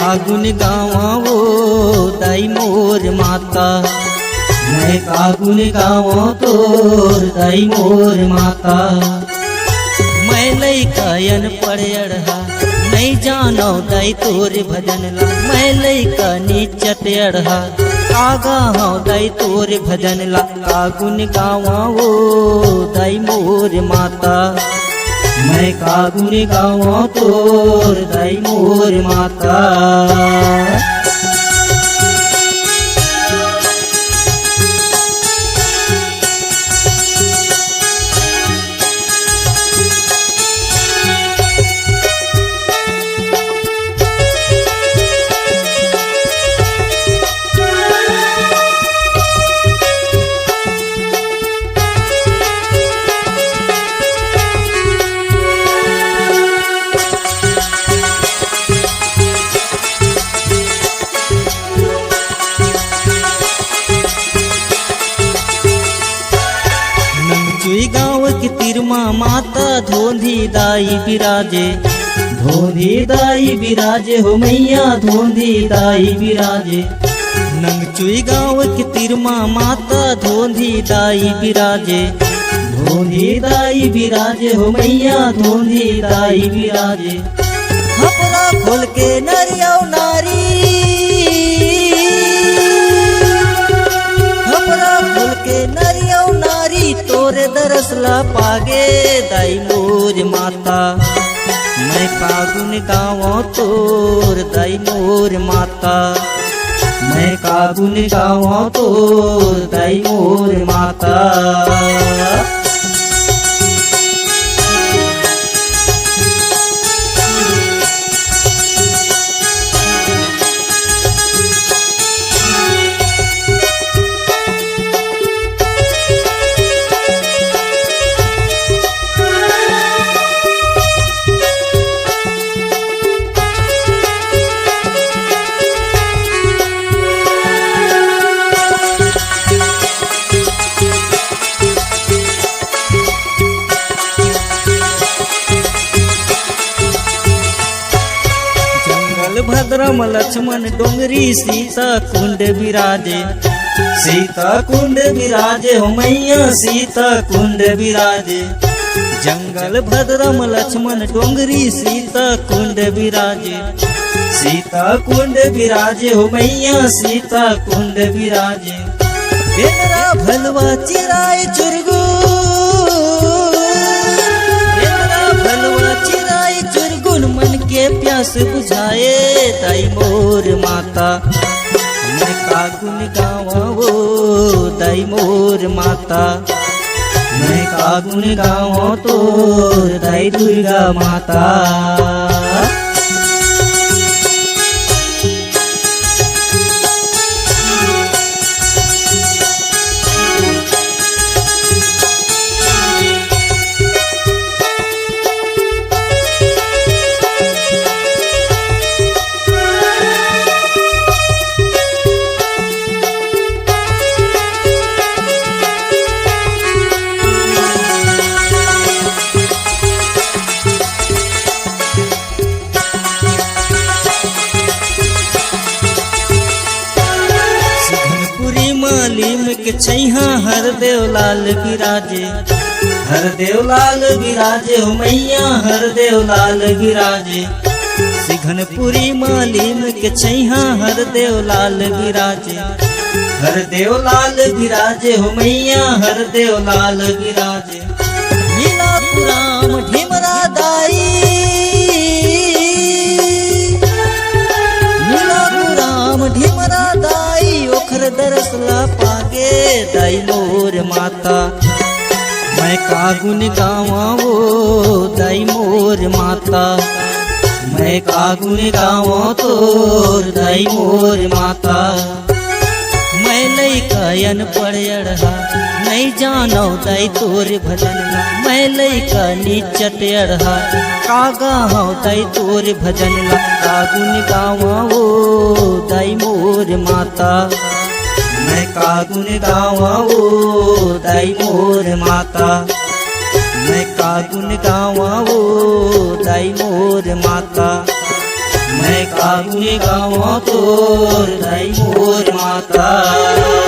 का गुण गावा वो दाई मोर माता। मैं का गुण गावा तोर दाई मोर माता। मैं लइका अनपढ़ अड़हा नहीं जानो दाई तोर भजन ला। मैं लइका नीचत अड़हा कागा हो दाई तोर भजन ला। का गुण गावा वो दाई मोर माता। मैं का गुण गावा तोर दाई मोर माता। गाँव की तिरमा माता धोंधी दाई बिराजे। धोंधी दाई बिराजे हो मैया धोंधी दाई बिराजे। नंगचुई गाँव की तिरमा माता धोंधी दाई बिराजे। धोंधी दाई बिराजे हो मैया धोंधी दाई बिराजे। खपरा खोल के नरिया नारी। खपरा खोल के नरिया नारी तोरे दरसला पागे दाई मोर माता। मैं का गुण गावा तोर दाई मोर माता। मैं का गुण गावा तोर दाई मोर माता। भद्रम लक्ष्मण डोंगरी सीता कुंड विराजे। सीता कुंड विराजे हो मैया सीता कुंड विराजे। जंगल भद्रम लक्ष्मण डोंगरी सीता कुंड विराजे। सीता कुंड विराजे हो मैया सीता कुंड विराजे। बेनरा भलवा चिराए चुरगु। बेनरा भलवा चिराए चुरगुन मन के प्यास बुझाए दाई मोर माता। मैं का गुण गावा वो दाई मोर माता। मैं का गुण गावा तोर दाई दुर्गा माता। के छैहा हर देव लाल विराजे। हर देव लाल विराजे हो मैया हर देव लाल विराजे। सिघनपुरी मालीम के छैहा हर देव लाल विराजे। हर देव लाल विराजे हो मैया हर देव लाल विराजे। मीनापुराम ढिमरा दाई। मीनापुराम ढिमरा दाई ओखर दरसला पागे दाई मोर माता। मैं का गुण गावा वो दाई मोर माता। मैं का गुण गावा तोर दाई मोर माता। मैं लइका अनपढ़ अड़हा नहीं जानो दाई तोर भजन। मैं लइका नीचत अड़हा कागा हो दाई तोर भजन। का गुण गावा वो दाई मोर माता। मैं का गुण गावा वो दाई मोर माता। मैं का गुण गावा वो दाई मोर माता। मैं का गुण गावा तोर दाई मोर माता।